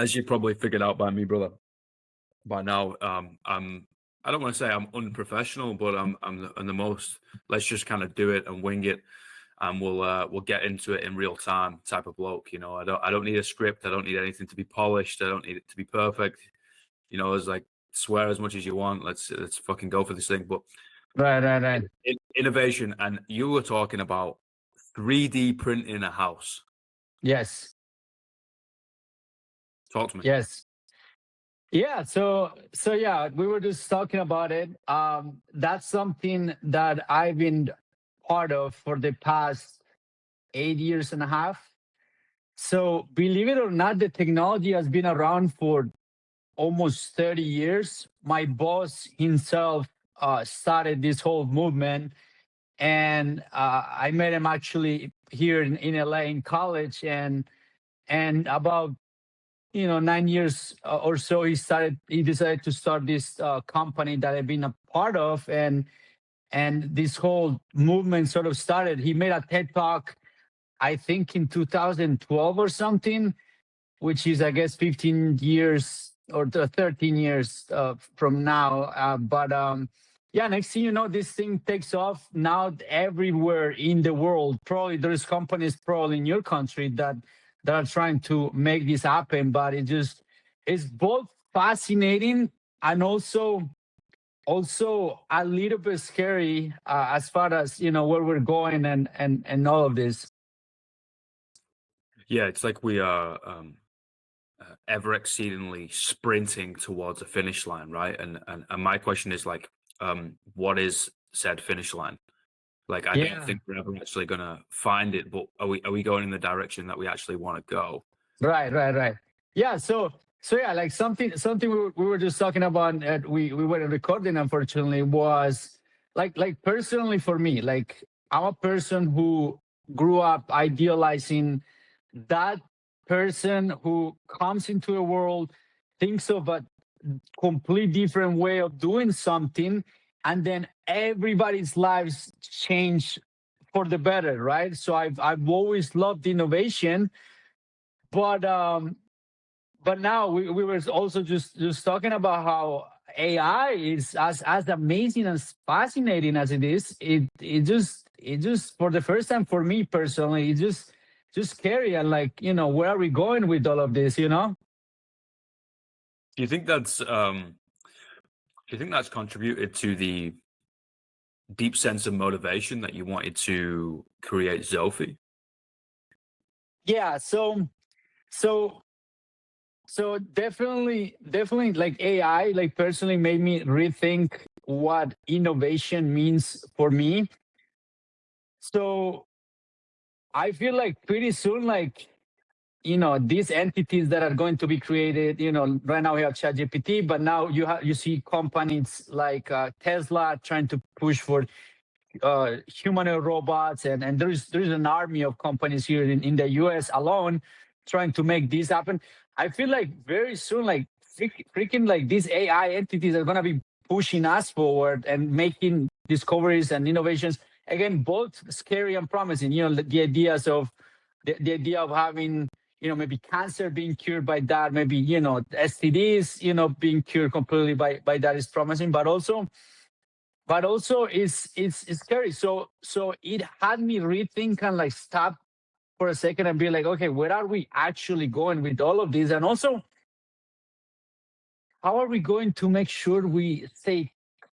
As you probably figured out by me, brother, by now, I don't want to say I'm unprofessional, but I'm the most. Let's just kind of do it and wing it, and we'll get into it in real time type of bloke. You know, I don't need a script. I don't need anything to be polished. I don't need it to be perfect. You know, it's like swear as much as you want. Let's fucking go for this thing. But Right, right, right. innovation, and you were talking about 3D printing a house. Yes, Talk to me. yes. Yeah, so yeah, we were just talking about it. That's something that I've been part of for the past 8 years and a half. So believe it or not, the technology has been around for almost 30 years. My boss himself started this whole movement, and I met him actually here in LA in college, and about 9 years or so, he decided to start this company that I've been a part of, and this whole movement sort of started. He made a TED talk, I think in 2012 or something, which is, I guess, 15 years or 13 years from now. But yeah, next thing you know, this thing takes off now everywhere in the world. Probably there's companies probably in your country that are trying to make this happen, but it's both fascinating and also a little bit scary as far as where we're going and all of this. Yeah, it's like we are ever exceedingly sprinting towards a finish line, right? And my question is like, what is said finish line? Like, I don't Yeah. think we're ever actually gonna find it, but are we going in the direction that we actually want to go? Right. Yeah. So yeah, like something we were just talking about. We weren't recording, unfortunately. Was like personally for me, like I'm a person who grew up idealizing that person who comes into a world, thinks of a complete different way of doing something, and then everybody's lives change for the better, right? So I've always loved innovation, but but now we were also just talking about how AI is as amazing and fascinating as it is. It just for the first time for me personally, it's just scary and like where are we going with all of this? Do you think that's contributed to the deep sense of motivation that you wanted to create Zophee? Yeah. So definitely like AI like personally made me rethink what innovation means for me. So I feel like pretty soon, like these entities that are going to be created, right now we have ChatGPT, but now you see companies like Tesla trying to push for humanoid robots, and there's an army of companies here in the US alone trying to make this happen. I feel like very soon, like freaking like these AI entities are gonna be pushing us forward and making discoveries and innovations, again, both scary and promising. The ideas of the idea of having maybe cancer being cured by that, maybe STDs being cured completely by that is promising, but also it's scary. So it had me rethink and like stop for a second and be like, okay, where are we actually going with all of this? And also, how are we going to make sure we stay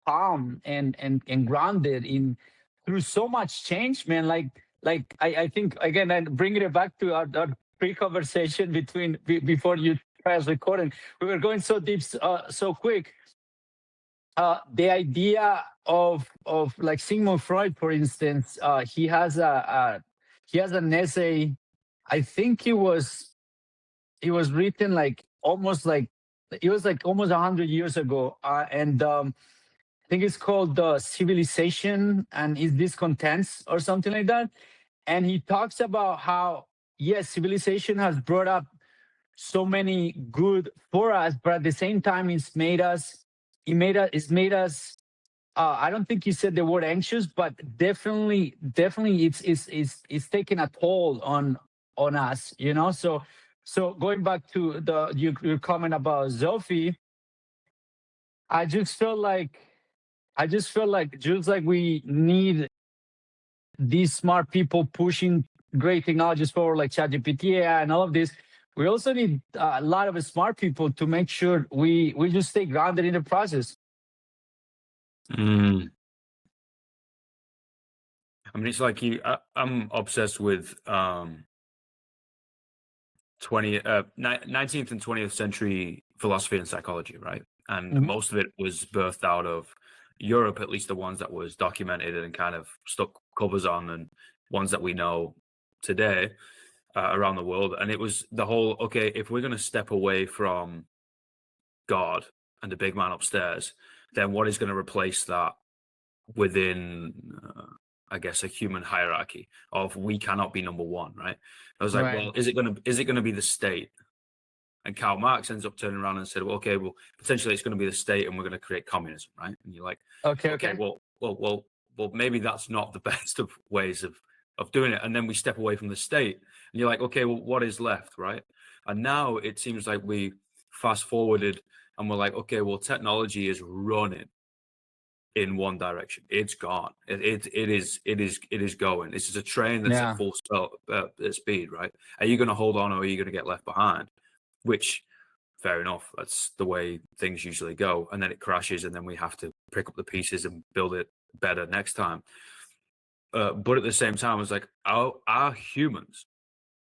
calm and grounded in through so much change, man? Like I think again, and bringing it back to our pre-conversation before you press recording, we were going so deep so quick. The idea of like Sigmund Freud, for instance, he has an essay. I think it was written like almost like it was like almost 100 years ago, and I think it's called Civilization and Its Discontents or something like that. And he talks about how yes, civilization has brought up so many good for us, but at the same time, it's made us. I don't think he said the word anxious, but definitely, it's taking a toll on us. So So going back to your comment about Zophee, I just feel like just like we need these smart people pushing great technologies forward, like ChatGPT AI and all of this. We also need a lot of smart people to make sure we just stay grounded in the process. Mm. I mean, it's like I'm obsessed with 19th and 20th century philosophy and psychology, right? And Mhm. most of it was birthed out of Europe, at least the ones that was documented and kind of stuck covers on, and ones that we know today around the world. And it was the whole, okay, if we're going to step away from God and the big man upstairs, then what is going to replace that within, I guess, a human hierarchy of we cannot be number one, right? I was like, Right. well, is it going to be the state? And Karl Marx ends up turning around and said, well, okay, well, potentially it's going to be the state and we're going to create communism, right? And you're like, Okay. okay, Okay. well, maybe that's not the best of ways of doing it. And then we step away from the state and you're like, okay, well, what is left, right? And now it seems like we fast forwarded and we're like, okay, well, technology is running in one direction. It's gone. It is going. This is a train that's at Yeah. full speed, right? Are you going to hold on or are you going to get left behind? Which, fair enough, that's the way things usually go. And then it crashes, and then we have to pick up the pieces and build it better next time. But at the same time, it's like our humans,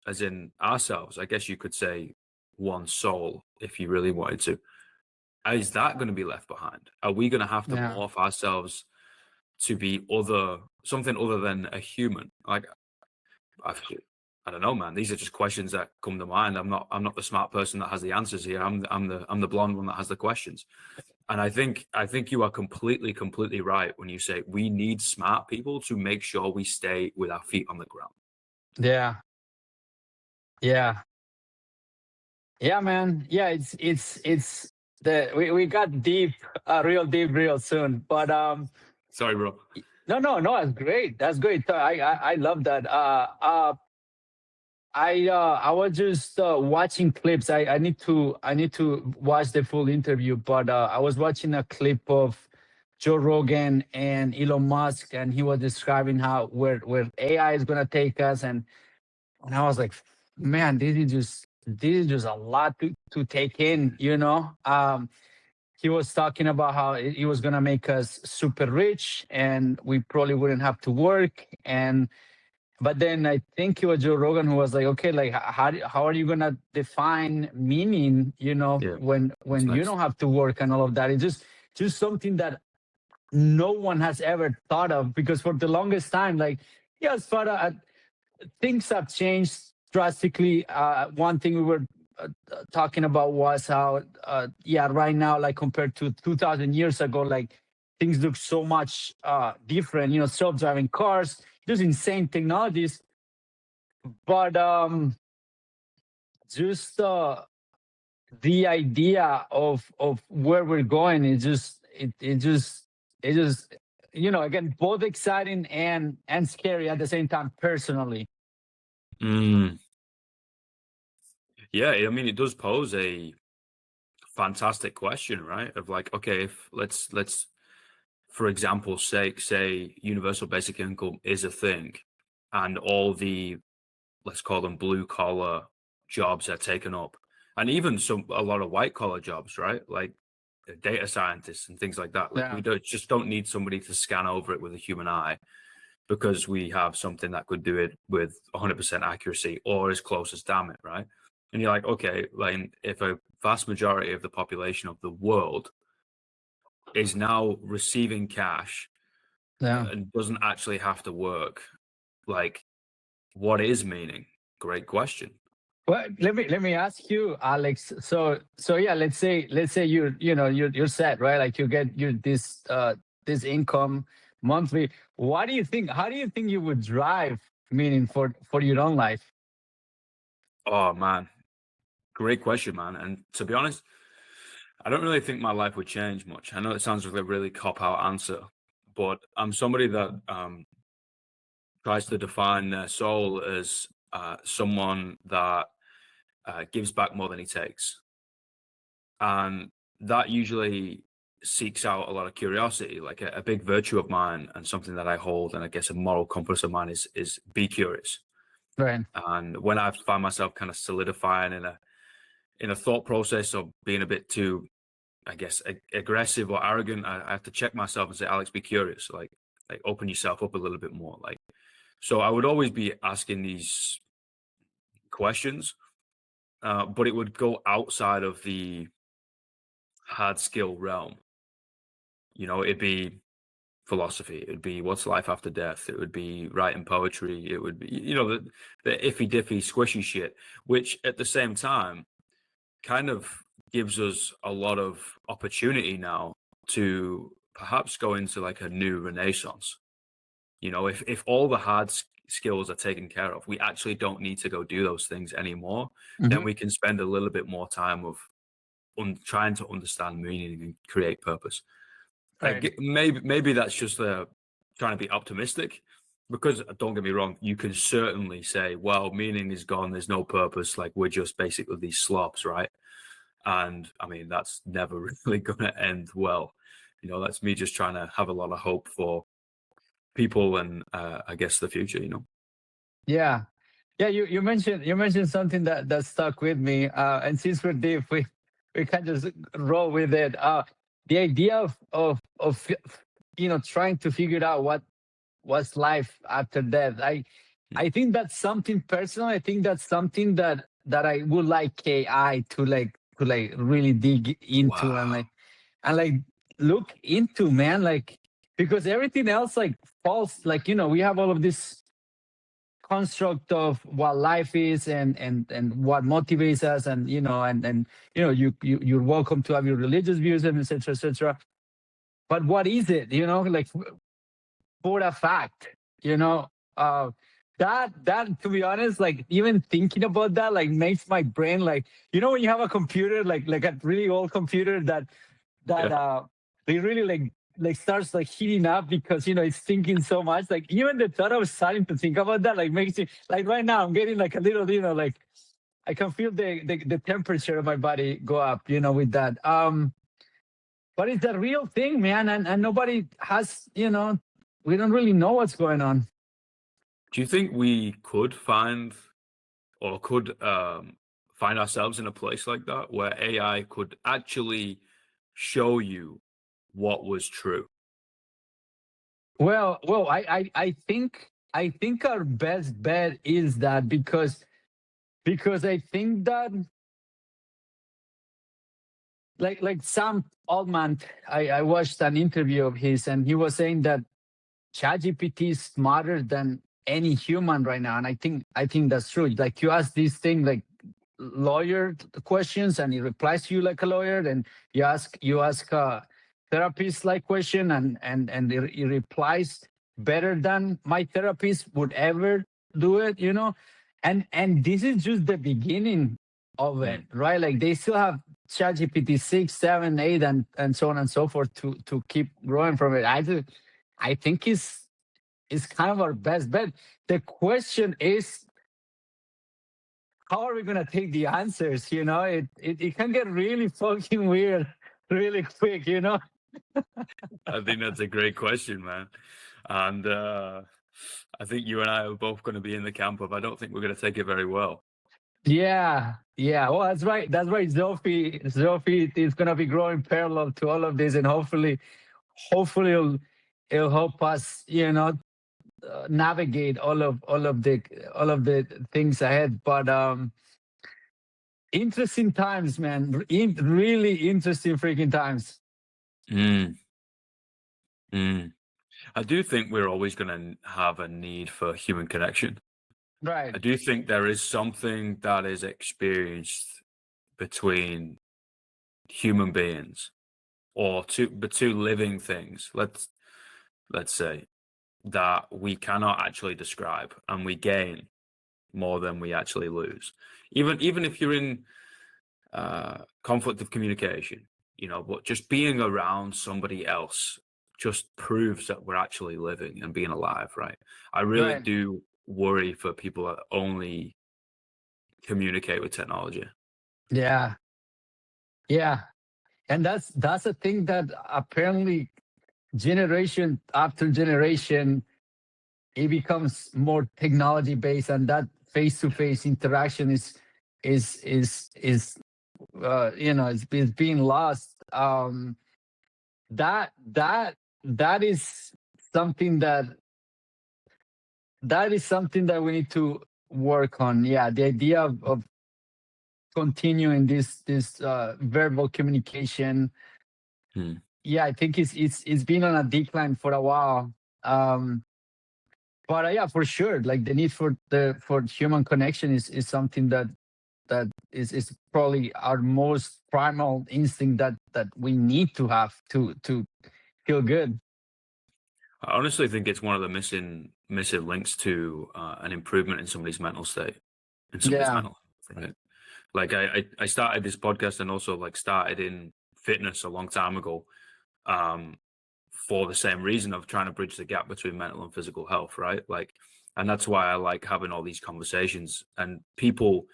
as in ourselves, I guess you could say one soul, if you really wanted to. Is that going to be left behind? Are we going to have to Yeah. morph ourselves to be something other than a human? Like, I don't know, man. These are just questions that come to mind. I'm not the smart person that has the answers here. I'm the blonde one that has the questions. And I think you are completely right when you say we need smart people to make sure we stay with our feet on the ground. Yeah. Yeah. Yeah, man. Yeah. It's the we got deep, real deep, real soon. But Sorry, bro. no. That's great. That's great. I love that. I was just watching clips. I need to watch the full interview, but I was watching a clip of Joe Rogan and Elon Musk, and he was describing how where AI is gonna take us, and I was like, man, this is just a lot to take in, you know. He was talking about how it was gonna make us super rich, and we probably wouldn't have to work, and but then I think it was Joe Rogan who was like, okay, like how are you gonna define meaning, you know, Yeah, what's when you next? don't have to work and all of that? It's just something that no one has ever thought of, because for the longest time, like, yes, but things have changed drastically. One thing we were talking about was how yeah, right now, like compared to 2000 years ago, like things look so much different, you know, self-driving cars, just insane technologies. But just the idea of where we're going is just it just, you know, again, both exciting and scary at the same time, personally. Mm, yeah, I mean, it does pose a fantastic question, right? Of like, okay, if let's for example, say universal basic income is a thing, and all the, let's call them blue collar jobs are taken up, and even a lot of white collar jobs, right? Like data scientists and things like that. Like Yeah. we don't need somebody to scan over it with a human eye, because we have something that could do it with 100% accuracy or as close as damn it, right? And you're like, okay, like if a vast majority of the population of the world is now receiving cash Yeah. and doesn't actually have to work, like, what is meaning? Great question. Well, let me ask you, Alex. So yeah, let's say you know you're set, right? Like you get you this income monthly. What do you think? How do you think you would drive meaning for your own life? Oh man, great question, man. And to be honest, I don't really think my life would change much. I know it sounds like a really cop out answer, but I'm somebody that tries to define their soul as someone that gives back more than he takes. And that usually seeks out a lot of curiosity. Like a big virtue of mine and something that I hold, and I guess a moral compass of mine is be curious. Right. And when I find myself kind of solidifying in a thought process or being a bit too, I guess, aggressive or arrogant, I have to check myself and say, Alex, be curious. Like open yourself up a little bit more. Like, so I would always be asking these questions, but it would go outside of the hard skill realm. You know, it'd be philosophy. It would be what's life after death. It would be writing poetry. It would be, you know, the iffy diffy squishy shit, which at the same time kind of gives us a lot of opportunity now to perhaps go into like a new renaissance. You know, if all the hard skills are taken care of, we actually don't need to go do those things anymore. Then we can spend a little bit more time of trying to understand meaning and create purpose. Right. Maybe that's just trying to be optimistic, because don't get me wrong, you can certainly say, well, meaning is gone, there's no purpose, like we're just basically these slobs, right? And I mean, that's never really going to end well. You know, that's me just trying to have a lot of hope for people and I guess the future, you know. Yeah. Yeah, you mentioned something that stuck with me. And since we're deep, we can just roll with it. The idea of trying to figure out what's life after death. I think that's something personal. I think that's something that I would like AI to really dig into Wow. and like look into, man. Like, because everything else like falls, like, we have all of this construct of what life is and what motivates us, and you're welcome to have your religious views and etc etc. But what is it, like, for a fact, that to be honest, like, even thinking about that like makes my brain, like, when you have a computer, like a really old computer that Yeah. they really like starts like heating up because it's thinking so much. Like, even the thought of starting to think about that like makes me, like, right now I'm getting like a little, like, I can feel the temperature of my body go up, with that. But it's a real thing, man, and nobody has, we don't really know what's going on. Do you think we could find or could find ourselves in a place like that where AI could actually show you what was true? Well, I think our best bet is that, because I think that, like Sam Altman, I watched an interview of his, and he was saying that ChatGPT is smarter than any human right now, and I think that's true. Like, you ask this thing like lawyer questions, and it replies to you like a lawyer. And you ask a therapist like question, and it replies better than my therapist would ever do it. And this is just the beginning of it, Mm. right? Like, they still have ChatGPT 6, 7, 8, and so on and so forth to keep growing from it. I think is kind of our best bet. The question is, how are we gonna take the answers? It can get really fucking weird really quick. I think that's a great question, man. And I think you and I are both going to be in the camp of, I don't think we're going to take it very well. Yeah, yeah. Well, that's right. That's right. Zophee is gonna be growing parallel to all of this, and hopefully it'll help us, navigate all of the things ahead. But interesting times, man. Really interesting freaking times. Mm. Mm. I do think we're always going to have a need for human connection. Right. I do think there is something that is experienced between human beings or two living things. Let's say that we cannot actually describe, and we gain more than we actually lose. Even if you're in conflict of communication, but just being around somebody else just proves that we're actually living and being alive, right? I really Right. do worry for people that only communicate with technology. Yeah. Yeah. And that's a thing that apparently generation after generation, it becomes more technology based, and that face to face interaction is it's being lost. That is something that we need to work on. Yeah, the idea of continuing this verbal communication. Hmm. Yeah, I think it's been on a decline for a while. Um, but yeah, for sure, like the need for human connection is something that is probably our most primal instinct that we need to have to feel good. I honestly think it's one of the missing links to an improvement in somebody's mental state, in somebody's Yeah, mental health, right? Like I started this podcast and also like started in fitness a long time ago, um, for the same reason of trying to bridge the gap between mental and physical health, right? Like, and that's why I like having all these conversations and people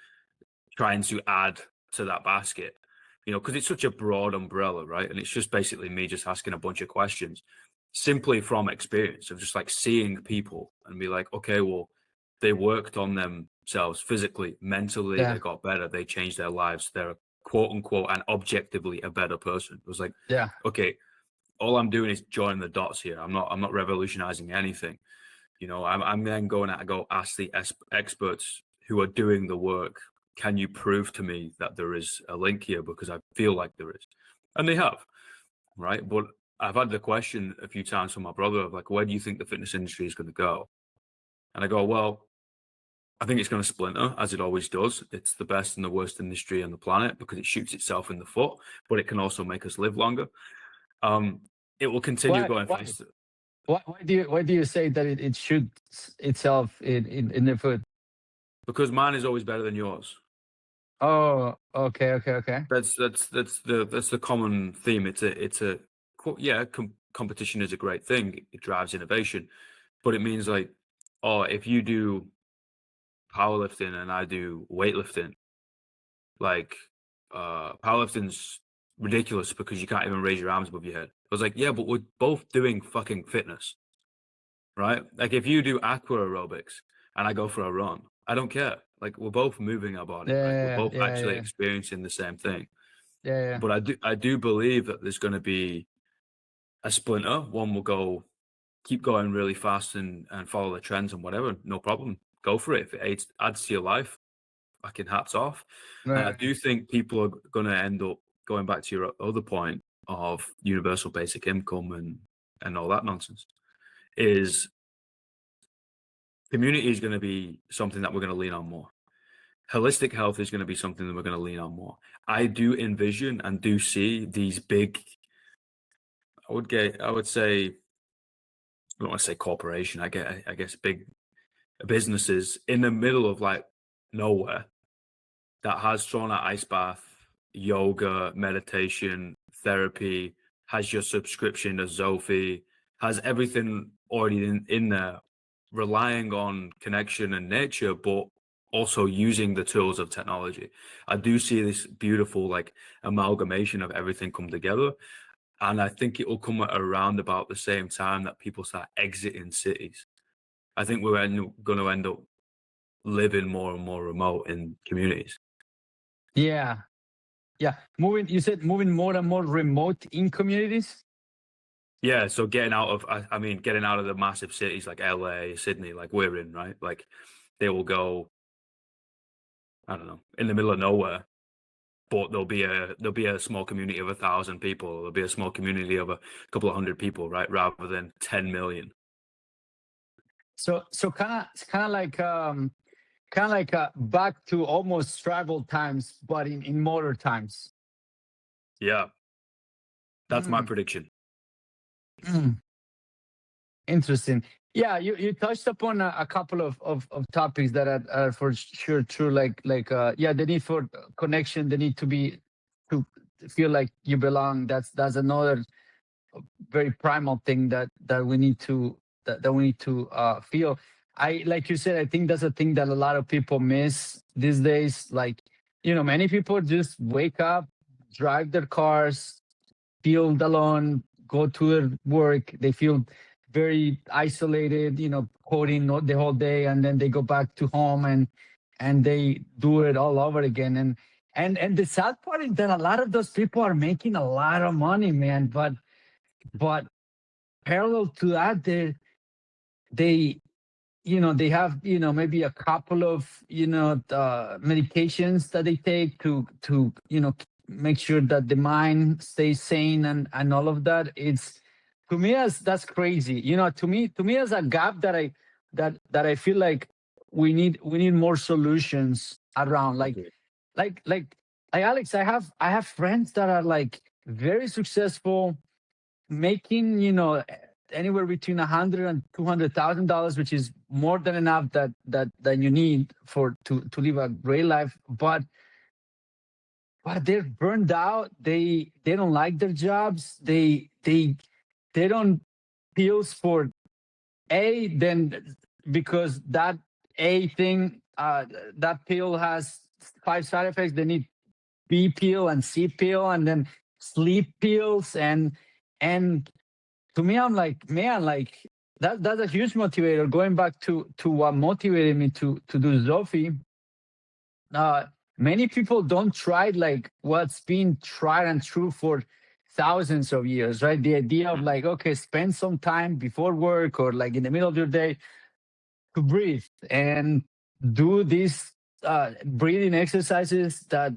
trying to add to that basket, because it's such a broad umbrella, right? And it's just basically me just asking a bunch of questions simply from experience of just like seeing people and be like, okay, well, they worked on themselves physically, mentally, they yeah, got better, they changed their lives, they're quote unquote and objectively a better person. It was like, yeah, okay, all I'm doing is joining the dots here. I'm not revolutionizing anything. I'm then going to go ask the experts who are doing the work, can you prove to me that there is a link here? Because I feel like there is. And they have, right? But I've had the question a few times from my brother of like, where do you think the fitness industry is going to go? And I go, well, I think it's going to splinter as it always does. It's the best and the worst industry on the planet because it shoots itself in the foot, but it can also make us live longer. It will continue why going why faster why do you say that it shoots itself in the foot? because mine is always better than yours. Oh, okay, okay, okay. That's the common theme. Competition is a great thing. It drives innovation, but it means like, oh, if you do powerlifting and I do weightlifting, like powerlifting's ridiculous because you can't even raise your arms above your head. I was like, yeah, but we're both doing fucking fitness, right? Like if you do aqua aerobics and I go for a run, I don't care. Like we're both moving our body, right? We're Yeah, both yeah, actually yeah, experiencing the same thing. yeah, yeah. But I do believe that there's going to be a splinter. One will keep going really fast and follow the trends and whatever. No problem. Go for it. If it adds to your life, fucking hats off. And I Right. do think people are going to end up going back to your other point of universal basic income and all that nonsense. Is community is going to be something that we're going to lean on more. Holistic health is going to be something that we're going to lean on more. I do envision and do see these big, I would say, I don't want to say corporation. I guess big businesses in the middle of like nowhere that has sauna, ice bath, yoga, meditation, therapy, has your subscription to Zophee, has everything already in there, relying on connection and nature, but also using the tools of technology. I do see this beautiful like amalgamation of everything come together. And I think it will come at around about the same time that people start exiting cities. I think we're going to end up living more and more remote in communities. Yeah, yeah. You said moving more and more remote in communities. Yeah, so getting out of, I mean, getting out of the massive cities like LA, Sydney, like we're in, right? Like they will go, I don't know, in the middle of nowhere, but there'll be a small community of 1,000 people. There'll be a small community of a couple of hundred people, right? Rather than 10 million. So kind of like back to almost travel times, but in modern times. Yeah, that's my Mm, prediction. mm. Interesting. Yeah, you touched upon a couple of topics that are for sure true. Like yeah, the need for connection, the need to feel like you belong. That's another very primal thing that we need to feel. I like you said, I think that's a thing that a lot of people miss these days. Like, many people just wake up, drive their cars, feel alone, go to their work. They feel very isolated, coding the whole day, and then they go back to home and they do it all over again. And the sad part is that a lot of those people are making a lot of money, man. But parallel to that, they they have maybe a couple of medications that they take to make sure that the mind stays sane and all of that. It's, to me, as that's crazy. To me as a gap that I feel like we need more solutions around. like Okay. like like like Alex, I have friends that are like very successful, making anywhere between 100 and $200,000, which is more than enough that you need to live a great life. But they're burned out. They don't like their jobs. They don't pills for A, then because that A thing, that pill has 5 side effects. They need B pill and C pill, and then sleep pills. And to me, I'm like, man, like that's a huge motivator. Going back to what motivated me to do Zophie. uh Many people don't try like what's been tried and true for thousands of years, right? The idea of Mhm. like, okay, spend some time before work or like in the middle of your day to breathe and do these breathing exercises that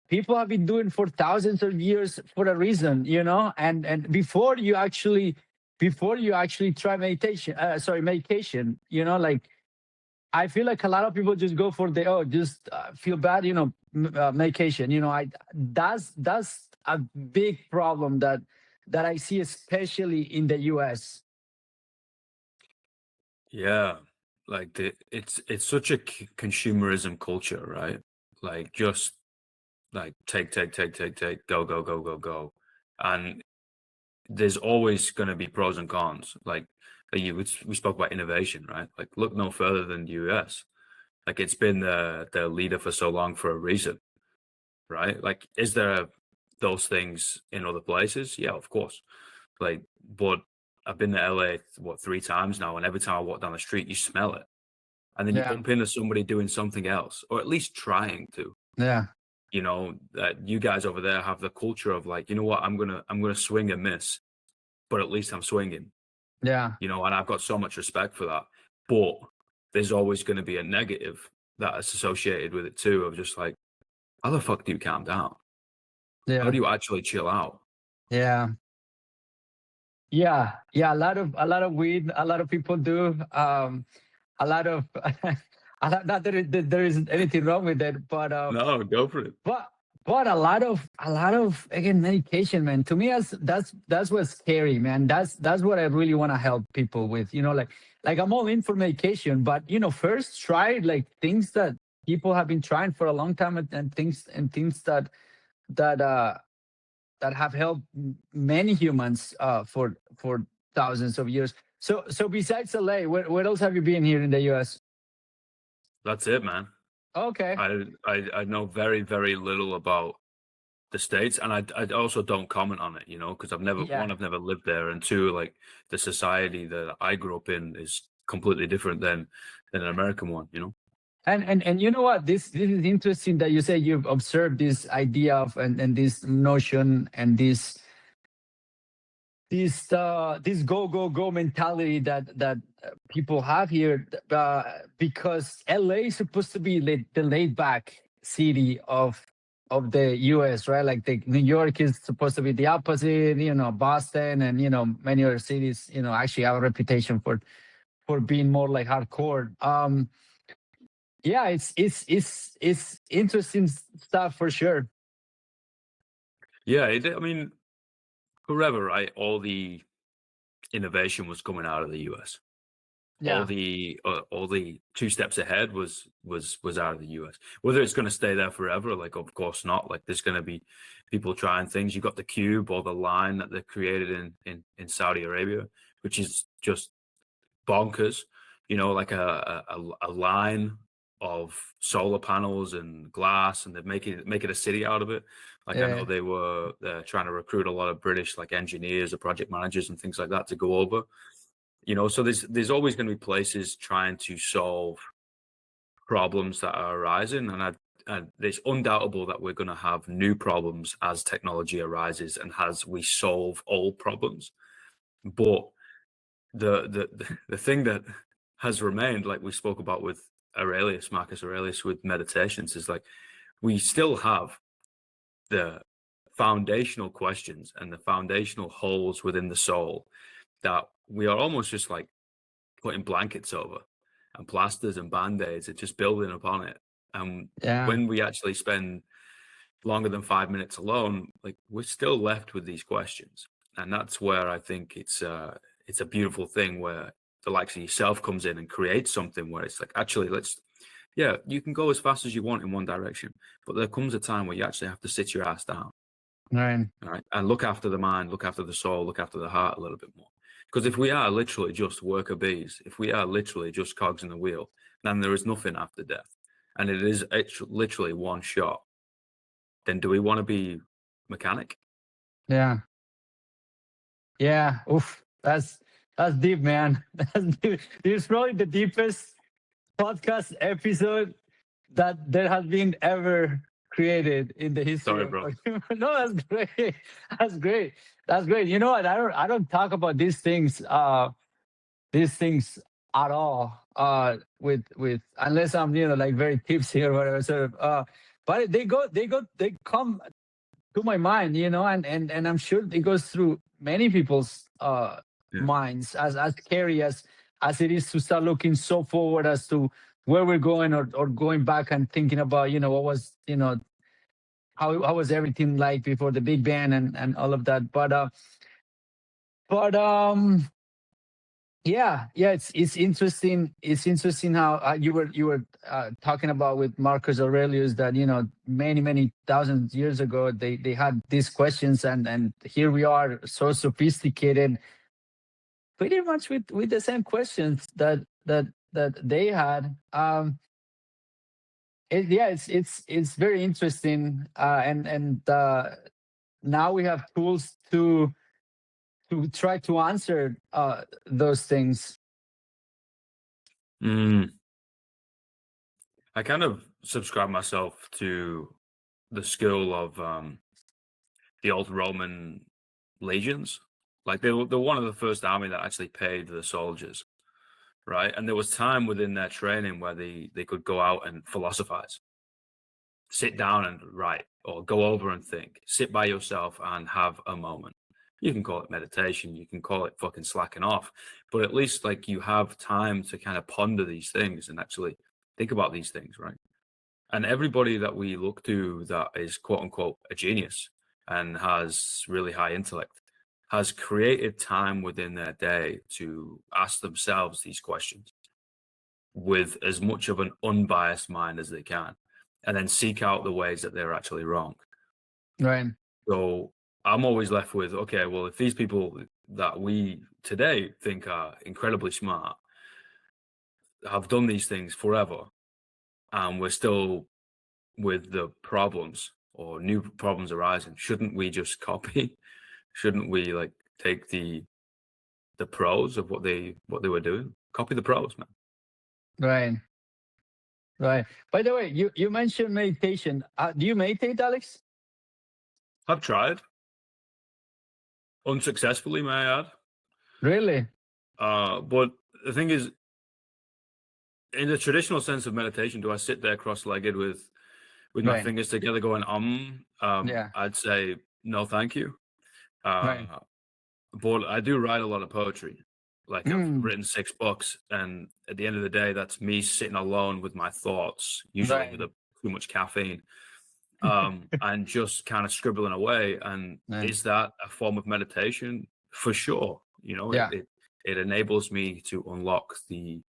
people have been doing for thousands of years for a reason, and before you actually try medication, like, I feel like a lot of people just go for the, just feel bad, medication. That's a big problem that I see, especially in the US. Yeah, like it's such a consumerism culture, right? Like just like take, go, go, go, go, go, and there's always going to be pros and cons. Like we spoke about innovation, right? Like look no further than the US. Like it's been the leader for so long for a reason, right? Like is there those things in other places? Yeah, of course. Like, but I've been to LA what 3 times now, and every time I walk down the street, you smell it, and then you Yeah, bump into somebody doing something else, or at least trying to. yeah, That you guys over there have the culture of like, you know what, I'm gonna swing and miss, but at least I'm swinging. yeah, And I've got so much respect for that. But there's always going to be a negative that is associated with it too. Of just like, how the fuck do you calm down? How yeah, do you actually chill out? yeah. Yeah. A lot of weed. A lot of people do. A lot of. Not that there isn't anything wrong with it, but No, go for it. but but a lot of again medication, man. To me, that's what's scary, man. That's what I really want to help people with. Like I'm all in for medication, but first try like things that people have been trying for a long time, and things that that have helped many humans for thousands of years. So besides LA, where else have you been here in the US? That's it, man. Okay. I know very, very little about the States, and I also don't comment on it, because Yeah. I've never lived there, and two, like the society that I grew up in is completely different than an American one. And you know what? This is interesting that you say you've observed this idea of and this notion and this go go go mentality that people have here, because LA is supposed to be the laid back city of the US, right? Like New York is supposed to be the opposite. Boston and many other cities actually have a reputation for being more like hardcore. Yeah, it's interesting stuff for sure. Yeah, I mean, forever, right? All the innovation was coming out of the US. Yeah, All the two steps ahead was out of the US. Whether it's going to stay there forever, like of course not. Like there's going to be people trying things. You got the cube or the line that they created in Saudi Arabia, which is just bonkers. like a line of solar panels and glass, and they're making a city out of it. Like I know Yeah. they were trying to recruit a lot of British like engineers or project managers and things like that to go over. So there's always going to be places trying to solve problems that are arising, and it's undoubtable that we're going to have new problems as technology arises and as we solve old problems. But the thing that has remained, like we spoke about with Marcus Aurelius, with meditations, is like we still have the foundational questions and the foundational holes within the soul that we are almost just like putting blankets over and plasters and band-aids and just building upon it. And Yeah. when we actually spend longer than 5 minutes alone, like we're still left with these questions. And that's where I think it's a beautiful thing where the likes of yourself comes in and creates something where it's like, actually, you can go as fast as you want in one direction, but there comes a time where you actually have to sit your ass down. Right. All right. And look after the mind, look after the soul, look after the heart a little bit more. Because if we are literally just worker bees, if we are literally just cogs in the wheel, then there is nothing after death. And it's literally one shot. Then do we want to be mechanic? Yeah. Yeah. Oof. That's deep, man. That's deep. This is probably the deepest podcast episode that there has been ever created in the history Sorry, bro. No, that's great. That's great. That's great. You know what? I don't talk about these things at all with unless I'm like very tipsy or whatever sort of but they come to my mind, and I'm sure it goes through many people's minds, as scary as it is to start looking so forward as to where we're going, or going back and thinking about what was how was everything like before the Big Bang and all of that. But yeah, it's interesting. It's interesting how you were talking about with Marcus Aurelius that many thousands years ago they had these questions, and here we are so sophisticated, pretty much with the same questions that they had. It's very interesting, and now we have tools to try to answer those things. I kind of subscribe myself to the school of the old Roman legions. Like they're one of the first army that actually paid the soldiers, right? And there was time within their training where they could go out and philosophize, sit down and write, or go over and think, sit by yourself and have a moment. You can call it meditation, you can call it fucking slacking off, but at least like you have time to kind of ponder these things and actually think about these things, right? And everybody that we look to that is quote unquote a genius and has really high intellect has created time within their day to ask themselves these questions with as much of an unbiased mind as they can, and then seek out the ways that they're actually wrong. Right. So I'm always left with, okay, well, if these people that we today think are incredibly smart have done these things forever, and we're still with the problems or new problems arising, shouldn't we just copy? Shouldn't we like take the pros of what they were doing? Copy the pros, man. Right. Right. By the way, you mentioned meditation. Do you meditate, Alex? I've tried. Unsuccessfully, may I add. Really? But the thing is, in the traditional sense of meditation, do I sit there cross-legged with my fingers together going, Yeah. I'd say, no, thank you. Right. But I do write a lot of poetry. Like I've written 6 books, and at the end of the day, that's me sitting alone with my thoughts, usually with too much caffeine, and just kind of scribbling away. And is that a form of meditation? For sure. It enables me to unlock the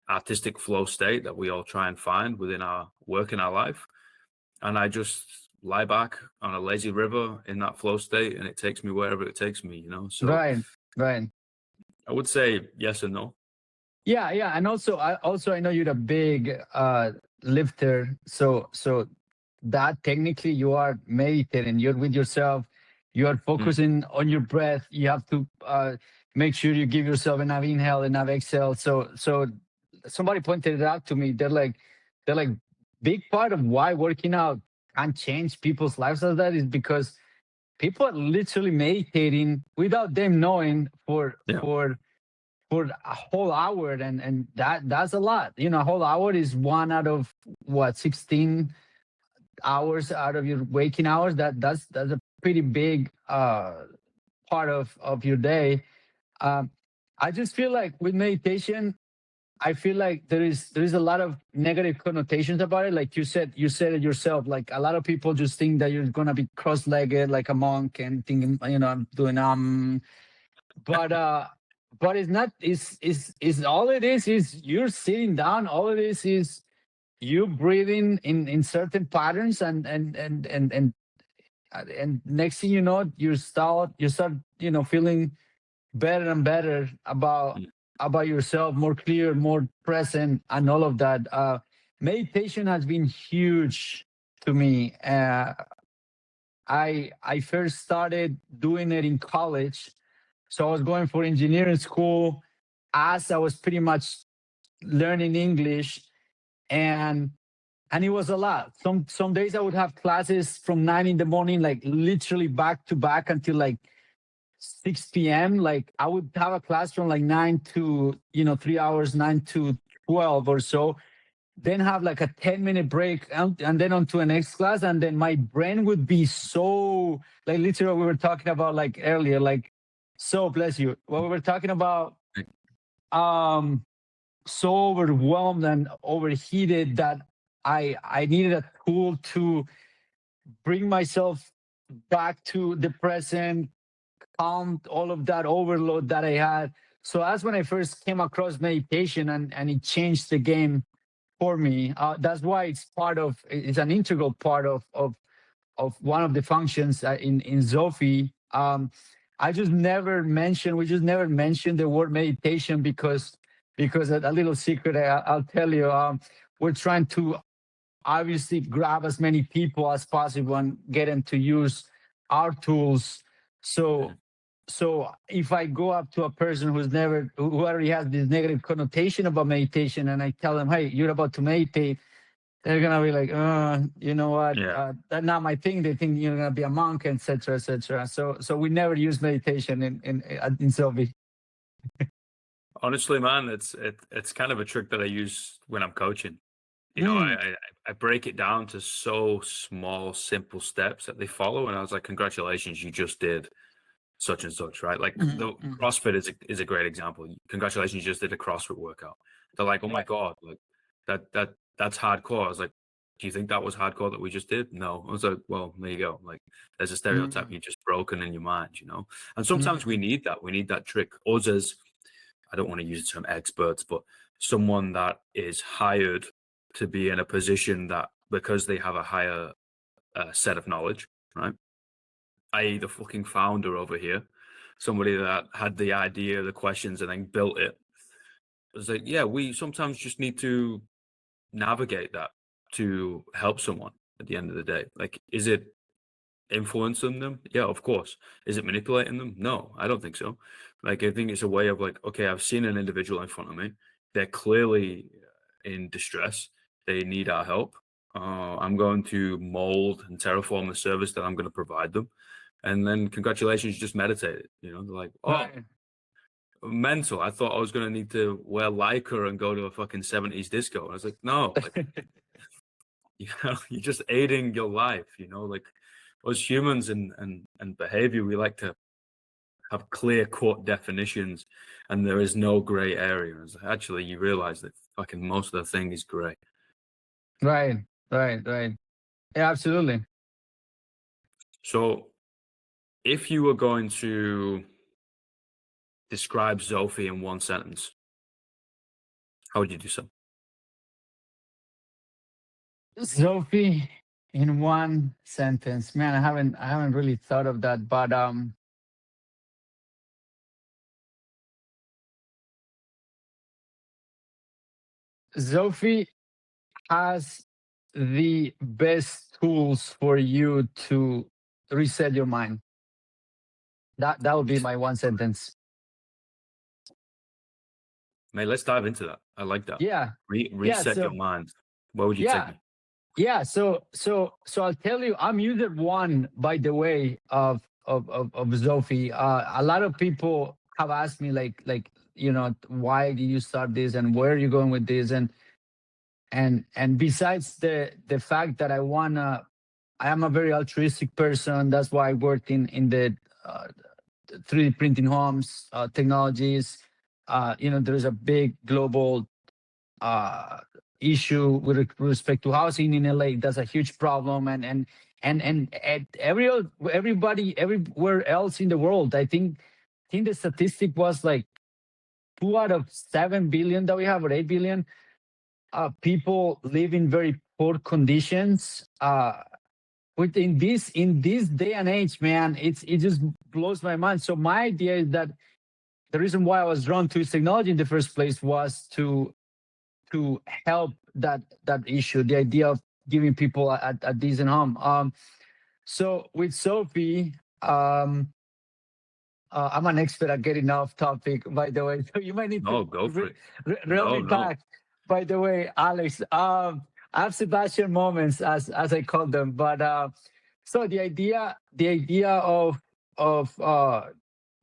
artistic flow state that we all try and find within our work in our life. And I just lie back on a lazy river in that flow state, and it takes me wherever it takes me, So right. I would say yes and no. Yeah, and also I know you're a big lifter, so that technically you are meditating. You're with yourself. You are Mm, focusing on your breath. You have to make sure you give yourself enough inhale, enough exhale. So somebody pointed it out to me. They're like big part of why working out can change people's lives as that is because people are literally meditating without them knowing yeah, for a whole hour, and that's a lot. A whole hour is one out of what, 16 hours out of your waking hours. That's a pretty big part of your day. um I just feel like with meditation, I feel like there is a lot of negative connotations about it. Like you said it yourself. Like a lot of people just think that you're gonna be cross-legged like a monk and thinking, I'm doing but it's not. Is all it is you're sitting down. All it is you breathing in certain patterns, and next thing you know, you start feeling better and better mm, about yourself, more clear, more present, and all of that. Meditation has been huge to me. I first started doing it in college. So I was going for engineering school as I was pretty much learning English, and it was a lot. Some days I would have classes from 9 in the morning, like literally back to back until like 6 p.m. Like I would have a class from like 9 to 3 hours, 9 to 12 or so, then have like a 10-minute break, and then on to a next class. And then my brain would be so, like, literally we were talking about like earlier, like, so bless you, what we were talking about, mm, um so overwhelmed and overheated that I needed a tool to bring myself back to the present, calm all of that overload that I had. So that's when I first came across meditation, and it changed the game for me. That's why it's an integral part of one of the functions in Zophee. I just never mentioned we just never mentioned the word meditation because a little secret I'll tell you. We're trying to obviously grab as many people as possible and get them to use our tools. So mm. so if I go up to a person who already has this negative connotation about meditation, and I tell them, hey, you're about to meditate, they're gonna be like, you know what, Yeah. that's not my thing. They think you're gonna be a monk, etc., etc. So we never use meditation in Zophee. Honestly, man, it's kind of a trick that I use when I'm coaching. Mm, I break it down to so small, simple steps that they follow, and I was like, "Congratulations, you just did such and such," right? Like mm, the mm. CrossFit is a great example. Congratulations, you just did a CrossFit workout. They're like, "Oh my Right. god, like that's hardcore." I was like, "Do you think that was hardcore that we just did?" No. I was like, "Well, there you go. Like, there's a stereotype Mm, you just broken in your mind." And sometimes we mm, need that. We need that trick. Us as I don't want to use the term experts, but someone that is hired to be in a position that because they have a higher set of knowledge, right? I.e., the fucking founder over here, somebody that had the idea, the questions, and then built it. It's like, yeah, we sometimes just need to navigate that to help someone at the end of the day. Like, is it influencing them? Yeah, of course. Is it manipulating them? No, I don't think so. Like, I think it's a way of like, okay, I've seen an individual in front of me. They're clearly in distress. They need our help. I'm going to mold and terraform the service that I'm going to provide them. And then congratulations, you just meditated. They're like, oh, right. mental. I thought I was going to need to wear lycra and go to a fucking 70s disco. And I was like, no, like, you're just aiding your life, like us humans and behavior, we like to have clear cut definitions and there is no gray areas. Actually, you realize that fucking most of the thing is gray. Right. Right. Yeah, absolutely. So if you were going to describe Zophie in one sentence, how would you do so? Zophie in one sentence. Man, I haven't really thought of that, but Zophee has the best tools for you to reset your mind. That would be my one sentence. Mate, let's dive into that. I like that. Yeah. Reset your So mind. Where would you take yeah, me? yeah. So I'll tell you, I'm user one, by the way, of Zophee. A lot of people have asked me why did you start this and where are you going with this? And besides the fact that I am a very altruistic person. That's why I worked in the 3D printing homes, technologies. There's a big global uh, issue with respect to housing in LA. That's a huge problem, and everybody everywhere else in the world. I think the statistic was like 2 out of 7 billion that we have, or 8 billion people live in very poor conditions. Within this day and age, man, it just blows my mind. So my idea is that the reason why I was drawn to technology in the first place was to help that issue, the idea of giving people a decent home. So with Zophee, I'm an expert at getting off topic, by the way. So you might need to No, go for it. reel No, me no. back. By the way, Alex, I have Sebastian moments, as I call them. But so the idea of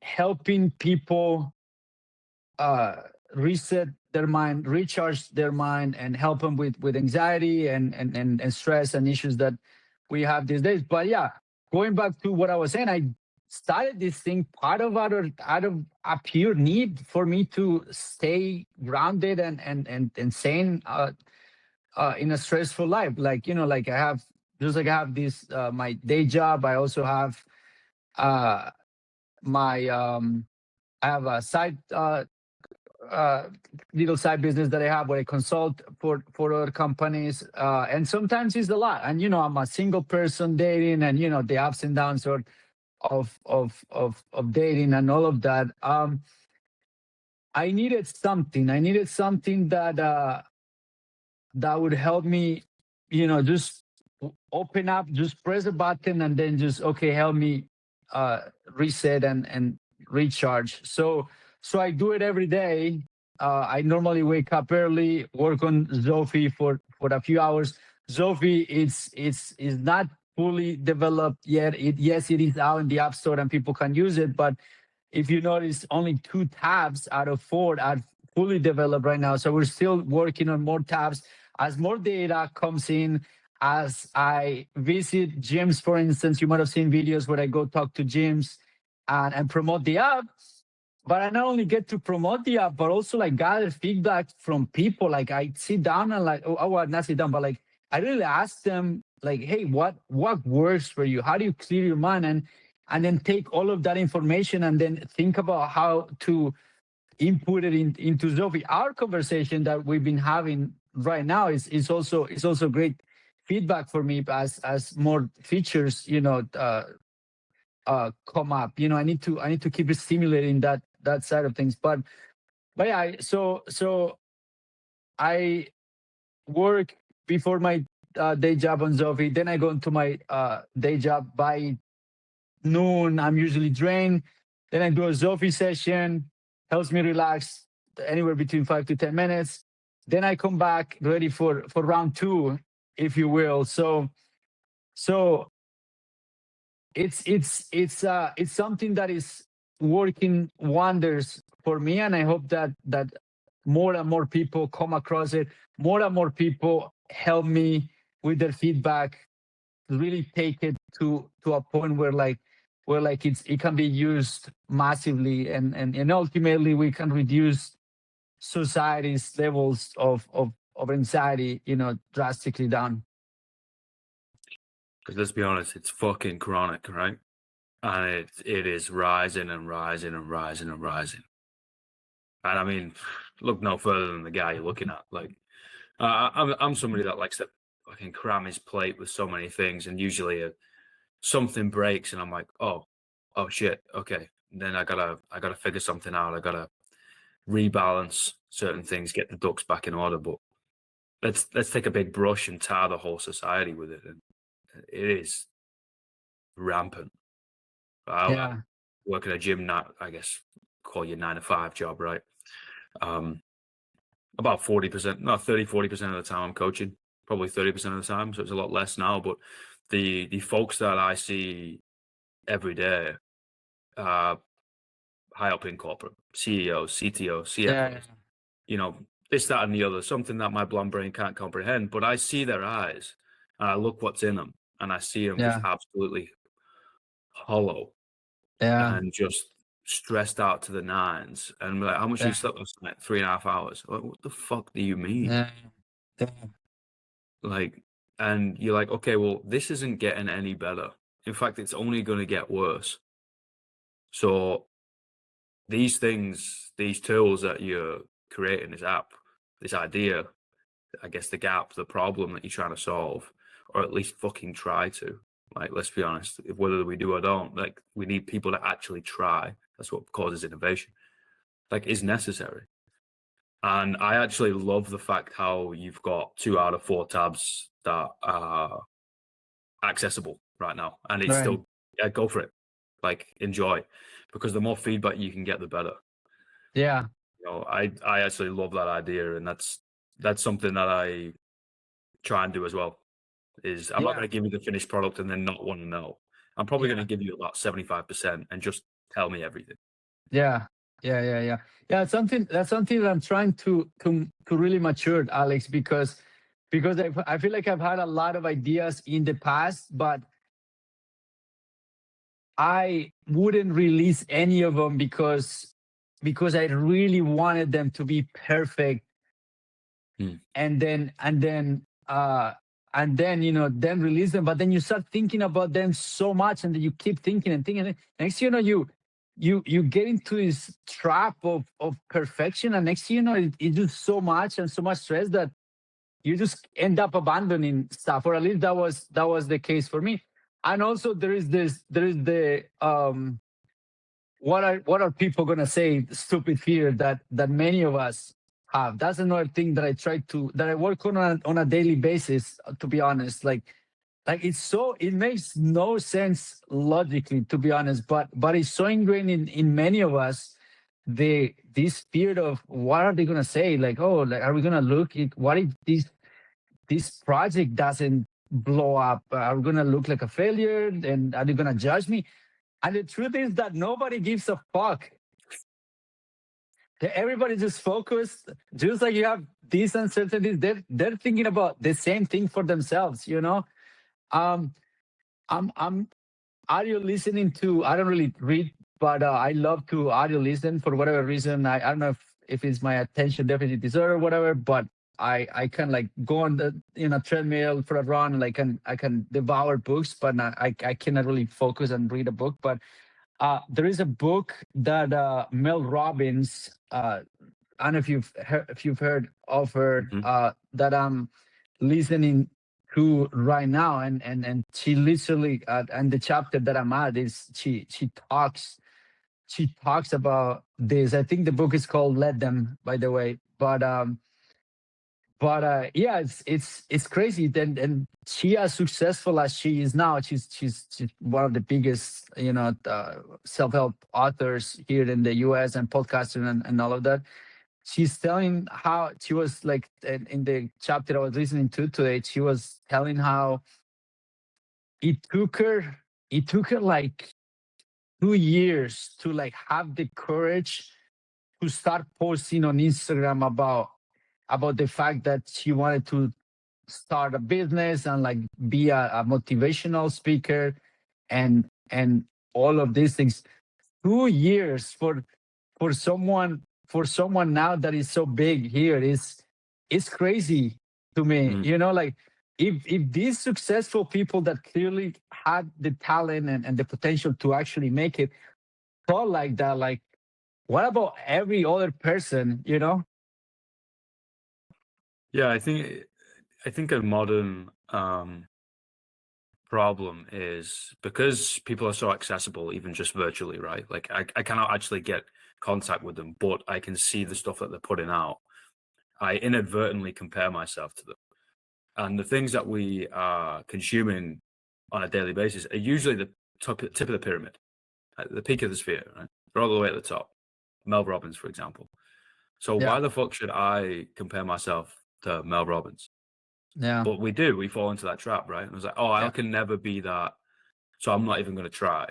helping people uh, reset their mind, recharge their mind, and help them with anxiety and stress and issues that we have these days. But yeah, going back to what I was saying, I started this thing out of a pure need for me to stay grounded and sane in a stressful life. Like I have this my day job. I also have uh, my I have a side uh, little side business that I have where I consult for other companies, and sometimes it's a lot. And I'm a single person dating, and the ups and downs of dating and all of that. I needed something. I needed something that would help me, just open up, just press a button, and then just help me uh, reset and recharge. So I do it every day. I normally wake up early, work on Zophee for a few hours. Zophee is not fully developed yet. Yes, it is out in the App Store and people can use it, but if you notice, only 2 tabs out of 4 are fully developed right now. So we're still working on more tabs. As more data comes in, as I visit gyms, for instance, you might have seen videos where I go talk to gyms and promote the app. But I not only get to promote the app, but also like gather feedback from people. Like I sit down and well, not sit down, but like I really ask them, like, hey, what works for you? How do you clear your mind? And then take all of that information and then think about how to input it into Zophee. Our conversation that we've been having right now is also great feedback for me as more features come up. I need to keep stimulating that side of things. But yeah, so I work before my day job on Zophee. Then I go into my day job by noon. I'm usually drained. Then I do a Zophee session, helps me relax anywhere between 5 to 10 minutes. Then I come back ready for round two, if you will. So it's something that is working wonders for me, and I hope that more and more people come across it. More and more people help me with their feedback, really take it to a point where it can be used massively, and ultimately we can reduce society's levels of anxiety drastically down. Because let's be honest, it's fucking chronic, right? And it is rising and rising and rising and rising. And I mean, look no further than the guy you're looking at. Like, I'm somebody that likes to fucking cram his plate with so many things, and usually something breaks, and I'm like, oh shit, okay. Then I gotta figure something out. I gotta rebalance certain things, get the ducks back in order. But let's take a big brush and tar the whole society with it, and it is rampant. I Yeah. work at a gym, not I guess call your 9 to 5 job, right? About 40%, no, 30-40% of the time I'm coaching, probably 30% of the time. So it's a lot less now. But the folks that I see every day, high up in corporate, CEOs, CTOs, Yeah. CFOs, this, that, and the other, something that my blonde brain can't comprehend. But I see their eyes and I look what's in them and I see them just Yeah. absolutely hollow Yeah. and just stressed out to the nines. And I'm like, how much you Yeah. slept last night? 3.5 hours. Like, what the fuck do you mean? Yeah. Yeah. Like, and you're like, okay, well, this isn't getting any better. In fact, it's only going to get worse. So these things, these tools that you're creating, this app, this idea, I guess the gap, the problem that you're trying to solve, or at least fucking try to. Like, let's be honest, whether we do or don't, like, we need people to actually try. That's what causes innovation. Like, is necessary. And I actually love the fact how you've got 2 out of 4 tabs that are accessible right now, and it's Right. still, yeah, go for it. Like, enjoy, because the more feedback you can get, the better. Yeah. I actually love that idea, and that's something that I try and do as well. Is I'm not Yeah. going to give you the finished product and then not want to know. I'm probably going Yeah. to give you about 75% and just tell me everything. Yeah. Yeah. Yeah. Yeah. Yeah. That's something that I'm trying to really mature, Alex, because I feel like I've had a lot of ideas in the past, but I wouldn't release any of them because I really wanted them to be perfect, Hmm. and then then release them. But then you start thinking about them so much, and then you keep thinking and thinking. And next thing you know, you get into this trap of perfection, and next thing you know, it do so much and so much stress that you just end up abandoning stuff, or at least that was the case for me. And also there is the what are people gonna say, stupid fear that many of us have. That's another thing that I work on a daily basis, to be honest. Like it makes no sense logically, to be honest, but it's so ingrained in many of us, this fear of what are they gonna say, like, oh, like, are we gonna what if this project doesn't blow up? Are we gonna look like a failure, and are they gonna judge me? And the truth is that nobody gives a fuck. Everybody's just focused, just like you have these uncertainties. They're thinking about the same thing for themselves. Um, I'm audio listening to. I don't really read, but I love to audio listen for whatever reason. I don't know if it's my attention deficit disorder or whatever, but I can like go on the treadmill for a run, and like I can devour books, but I cannot really focus and read a book. But there is a book that Mel Robbins, I don't know if you've heard of her, Hmm. that I'm listening to right now, and she literally, and the chapter that I'm at is she talks about this. I think the book is called Let Them, by the way. But yeah, it's crazy. And she, as successful as she is now, she's one of the biggest self-help authors here in the US, and podcaster, and all of that. She's telling how she was like, in the chapter I was listening to today, she was telling how it took her like 2 years to like have the courage to start posting on Instagram about the fact that she wanted to start a business and like be a motivational speaker, and all of these things. 2 years for someone now that is so big here is crazy to me. Mm. Like, if these successful people that clearly had the talent and the potential to actually make it thought like that, like, what about every other person? Yeah, I think a modern problem is because people are so accessible, even just virtually, right? Like I cannot actually get contact with them, but I can see the stuff that they're putting out. I inadvertently compare myself to them. And the things that we are consuming on a daily basis are usually the tip of the pyramid, the peak of the sphere, right? They're all the way at the top. Mel Robbins, for example. So Yeah. why the fuck should I compare myself to Mel Robbins? Yeah. But we fall into that trap, right? And I was like, oh, I Yeah. can never be that, so I'm not even going to try.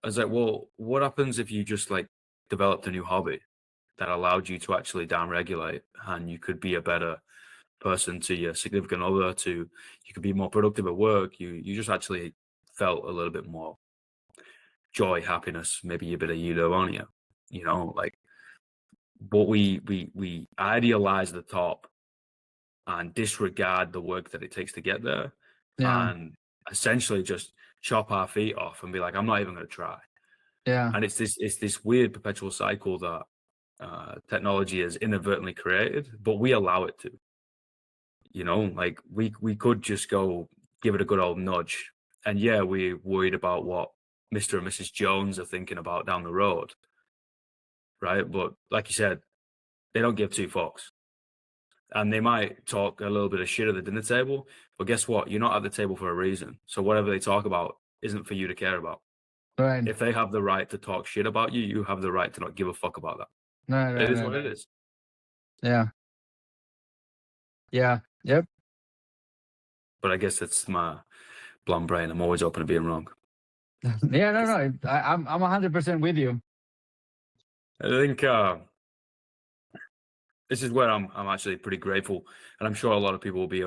I was like, well, what happens if you just like developed a new hobby that allowed you to actually downregulate, and you could be a better person to your significant other, you could be more productive at work, you just actually felt a little bit more joy, happiness, maybe a bit of eudaimonia, like, but we idealize the top and disregard the work that it takes to get there, Yeah. and essentially just chop our feet off and be like, I'm not even going to try. Yeah. And it's this weird perpetual cycle that technology has inadvertently created, but we allow it to. Like we could just go give it a good old nudge, and yeah, we're worried about what Mr. and Mrs. Jones are thinking about down the road, right? But like you said, they don't give two fucks. And they might talk a little bit of shit at the dinner table, but guess what? You're not at the table for a reason. So whatever they talk about isn't for you to care about. Right. If they have the right to talk shit about you, you have the right to not give a fuck about that. Right. It Right. is Right. what it is. Yeah. Yeah. Yep. But I guess it's my blonde brain. I'm always open to being wrong. Yeah. No. I'm 100% with you. I think this is where I'm actually pretty grateful, and I'm sure a lot of people will be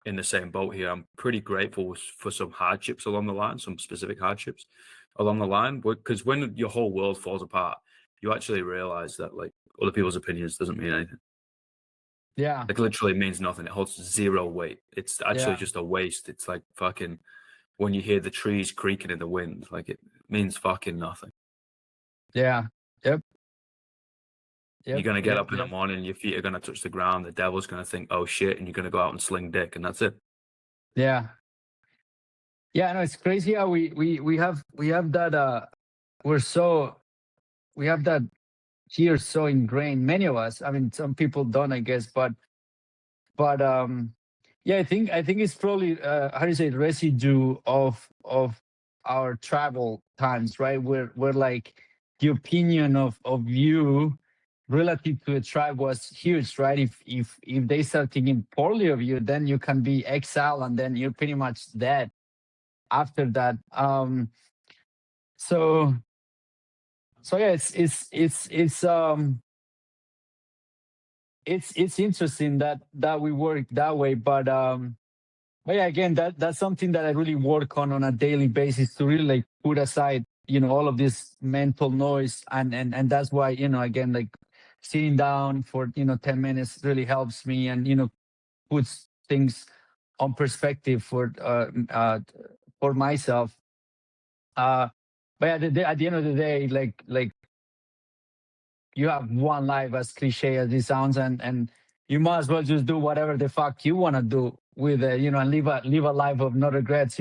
in the same boat here. I'm pretty grateful for some hardships along the line, some specific hardships along the line, because when your whole world falls apart, you actually realize that like other people's opinions doesn't mean anything. Yeah. Like literally means nothing. It holds zero weight. It's actually Yeah. just a waste. It's like fucking when you hear the trees creaking in the wind, like it means fucking nothing. Yeah. Yep. You're going to get up in the Yep. morning, your feet are going to touch the ground, the devil's going to think, oh shit, and you're going to go out and sling dick, and that's it. Yeah. Yeah. No, it's crazy how we have that we have that here so ingrained. Many of us. I mean, some people don't, I guess, but yeah, I think it's probably how do you say, residue of our travel times, right? Where like the opinion of you relative to a tribe was huge, right? If they start thinking poorly of you, then you can be exiled, and then you're pretty much dead after that. So yeah, it's interesting that we work that way, but yeah, again, that's something that I really work on a daily basis, to really like put aside, all of this mental noise, and that's why, again, like sitting down for 10 minutes really helps me, and puts things on perspective for myself. But yeah, at the end of the day, like you have one life, as cliche as this sounds, and you might as well just do whatever the fuck you want to do with it, and live a life of no regrets.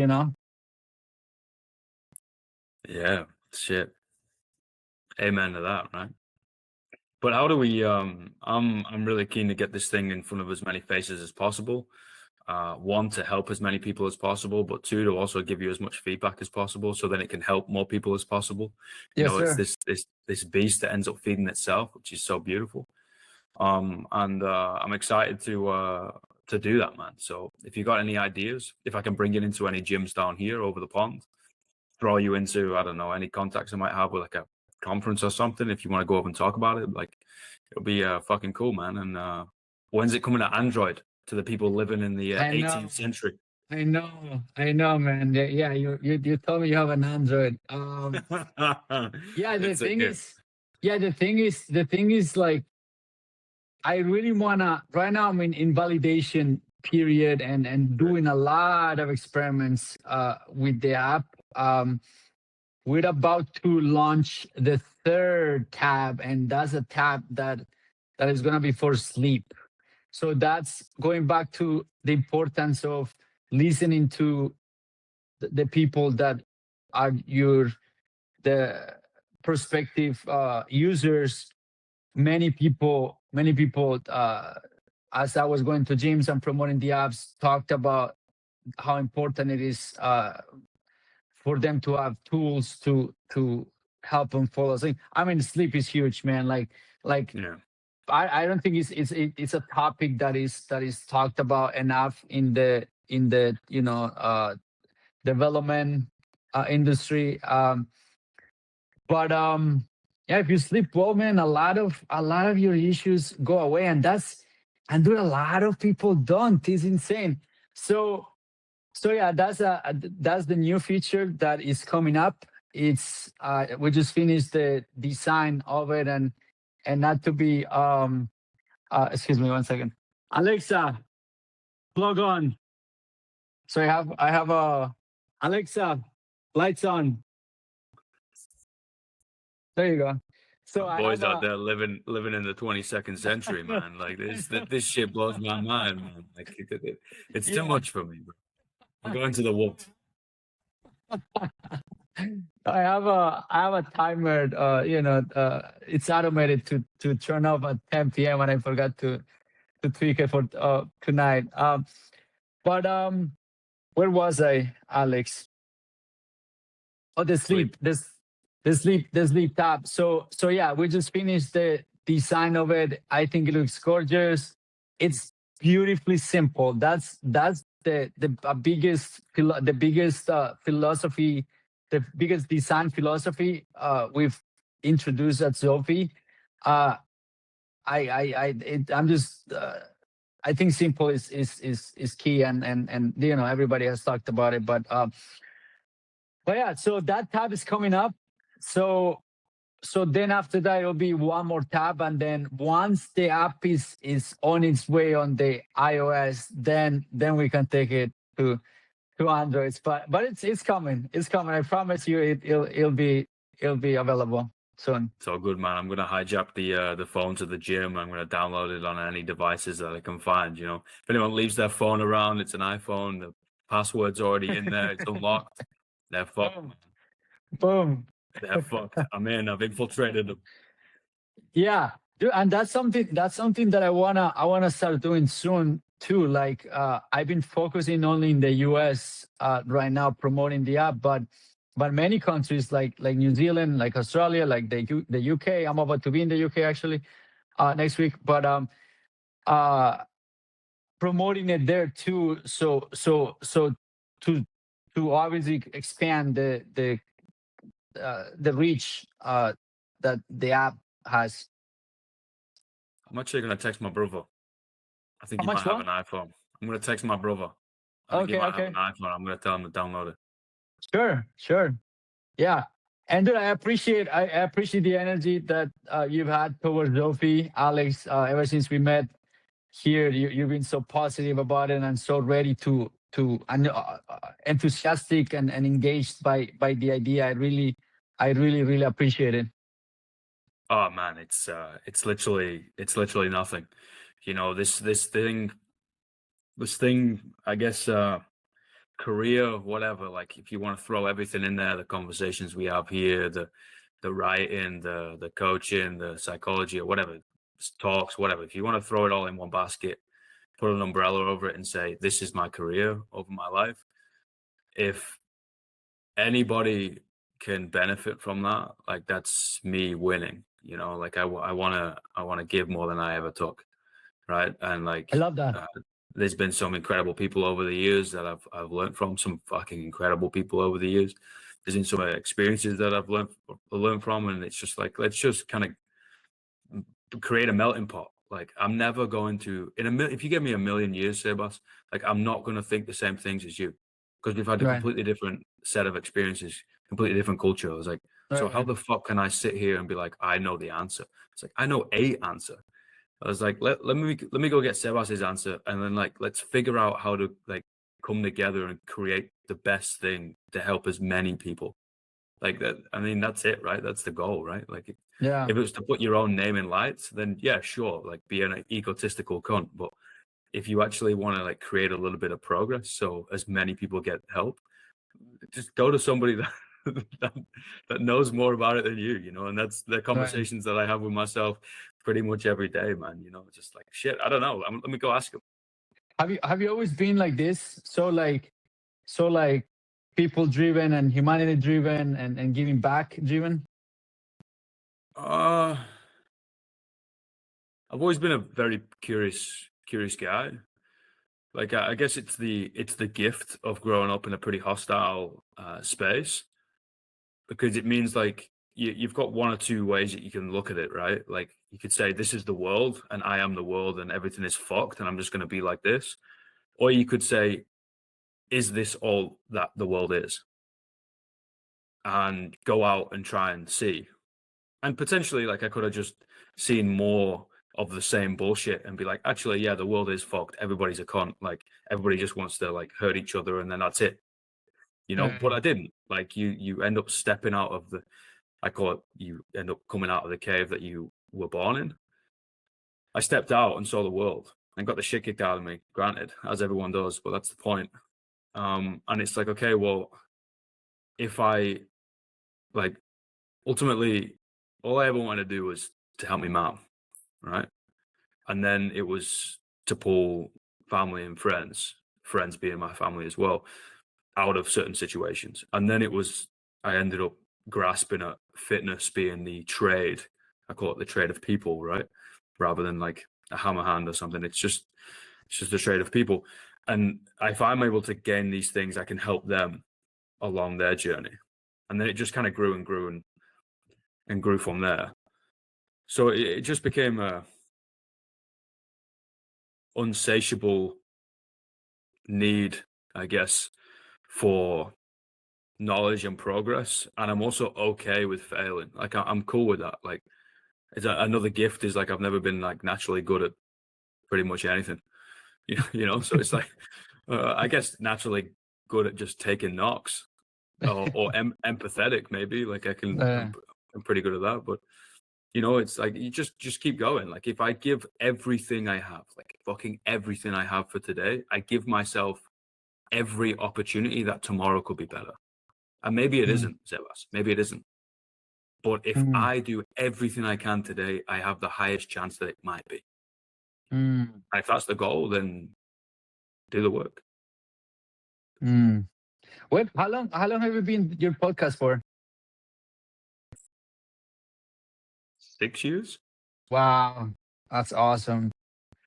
Yeah, shit. Amen to that, right? But how do we? I'm really keen to get this thing in front of as many faces as possible. One, to help as many people as possible, but two, to also give you as much feedback as possible, so then it can help more people as possible. Yes, It's sir. this beast that ends up feeding itself, which is so beautiful. And I'm excited to do that, man. So if you got any ideas, if I can bring it into any gyms down here over the pond, throw you into, I don't know, any contacts I might have with like a conference or something, if you want to go over and talk about it, like it'll be fucking cool, man. And when's it coming to Android, to the people living in the I know. 18th century? I know, man. Yeah, you told me you have an Android. Yeah, It's okay. the thing is like, I really wanna, right now I'm in validation period, and doing a lot of experiments with the app. We're about to launch the third tab, and that's a tab that is gonna be for sleep. So that's going back to the importance of listening to the people that are the prospective users. Many people many people, as I was going to gyms and promoting the apps, talked about how important it is for them to have tools to help them fall asleep. I mean, sleep is huge, man. Like Yeah. I don't think it's a topic that is talked about enough in the development industry. But yeah, if you sleep well, man, a lot of your issues go away, and dude, a lot of people don't. It's insane. So yeah, that's the new feature that is coming up. It's we just finished the design of it, and not to be excuse me one second. Alexa, plug on. So I have a Alexa, lights on. There you go. So I Boys have out a there living in the 22nd century, man. Like this shit blows my mind, man. Like it's too yeah. much for me, bro. I'm going to the woods. I have a timer. It's automated to turn off at 10 p.m. and I forgot to tweak it for tonight. But where was I, Alex? Oh, Sleep. the sleep tab. So yeah, we just finished the design of it. I think it looks gorgeous. It's beautifully simple. That's the biggest philosophy, the biggest design philosophy we've introduced at Zophee. Uh, I'm just I think simple is key, and everybody has talked about it, but yeah, so that tab is coming up. So then after that it'll be one more tab, and then once the app is on its way on the iOS, then we can take it to Androids. But it's coming. It's coming. I promise you, it'll be available soon. It's all good, man. I'm gonna hijack the phone to the gym. I'm gonna download it on any devices that I can find. If anyone leaves their phone around, it's an iPhone. The password's already in there. It's unlocked. They're fucked. Boom. Boom. They're fucked. I'm in. I've infiltrated them. Yeah, dude, and that's something that I wanna start doing soon too. Like I've been focusing only in the US right now, promoting the app, but many countries like New Zealand, like Australia, like the UK. I'm about to be in the UK actually next week, but uh promoting it there too. So to obviously expand the reach that the app has. I'm actually gonna text my brother. I think How he might much have more? an iPhone. I'm gonna text my brother. I think he Okay, might have okay. an iPhone. I'm gonna tell him to download it. Sure. Yeah. And dude, I appreciate the energy that you've had towards Zophee, Alex. Ever since we met here, you've been so positive about it and so ready and enthusiastic and engaged by the idea. I really appreciate it. Oh man, it's literally nothing. This thing, I guess, career, whatever. Like if you want to throw everything in there, the conversations we have here, the writing, the coaching, the psychology, or whatever, talks, whatever. If you want to throw it all in one basket, put an umbrella over it, and say this is my career over my life. If anybody can benefit from that, like that's me winning. Like I want to give more than I ever took, right? And like I love that. there's been some incredible people over the years that I've learned from, some fucking incredible people over the years. There's been some experiences that I've learned from, and it's just like, let's just kind of create a melting pot. Like I'm never going to if you give me a million years, Sebas, like I'm not going to think the same things as you, because we've had a Right. completely different set of experiences, completely different culture. I was like, so how Right. the fuck can I sit here and be like, I know the answer? It's like, I know a answer. I was like, let me go get Sebas's answer, and then like let's figure out how to like come together and create the best thing to help as many people. Like that. I mean, that's it, right? That's the goal, right? Like Yeah. if it was to put your own name in lights, then yeah, sure, like be an egotistical cunt. But if you actually want to like create a little bit of progress, so as many people get help, just go to somebody that, that knows more about it than you, and that's the Right. conversations that I have with myself, pretty much every day, man. You know, just like shit. I don't know. Let me go ask him. Have you always been like this? So like people driven and humanity driven and giving back driven? Uh, I've always been a very curious guy. Like I guess it's the gift of growing up in a pretty hostile space, because it means like you've got one or two ways that you can look at it, right? Like you could say this is the world and I am the world and everything is fucked and I'm just going to be like this, or you could say, is this all that the world is? And go out and try and see. And potentially, like, I could have just seen more of the same bullshit and be like, actually, yeah, the world is fucked. Everybody's a cunt. Like, everybody just wants to like hurt each other, and then that's it. You know, but I didn't. Like, you end up stepping out of the, I call it, you end up coming out of the cave that you were born in. I stepped out and saw the world and got the shit kicked out of me. Granted, as everyone does, but that's the point. And it's like, okay, well, if I like, ultimately, all I ever wanted to do was to help my mom, right? And then it was to pull family and friends being my family as well, out of certain situations. And then it was, I ended up grasping at fitness being the trade. I call it the trade of people, right? Rather than like a hammer hand or something. It's just a trade of people. And if I'm able to gain these things, I can help them along their journey. And then it just kind of grew and grew and grew from there. So it just became a unsatiable need, I guess, for knowledge and progress. And I'm also okay with failing. Like I'm cool with that. Like another gift is like I've never been like naturally good at pretty much anything. You know, so it's like I guess naturally good at just taking knocks, or empathetic maybe. Like I'm pretty good at that, but you know, it's like you just keep going. Like if I give everything I have, like fucking everything I have for today, I give myself every opportunity that tomorrow could be better. And maybe it isn't, Sebas. Maybe it isn't. But if I do everything I can today, I have the highest chance that it might be. And if that's the goal, then do the work. Wait, how long have you been your podcast for? 6 years. Wow, that's awesome.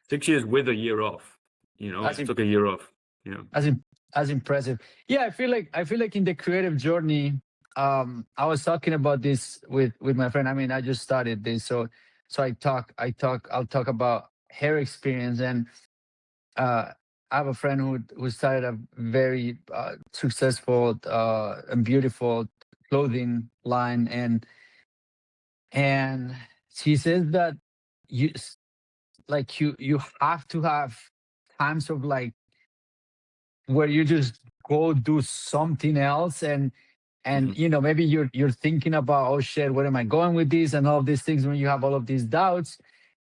6 years with a year off. You know, I took a year off. You know, as impressive. Yeah, I feel like in the creative journey, I was talking about this with my friend. I mean, I just started this, so I'll talk about her experience. And I have a friend who started a very successful and beautiful clothing line, and she says that you you have to have times of like where you just go do something else, and you know, maybe you're thinking about, oh shit, where am I going with this and all of these things, when you have all of these doubts.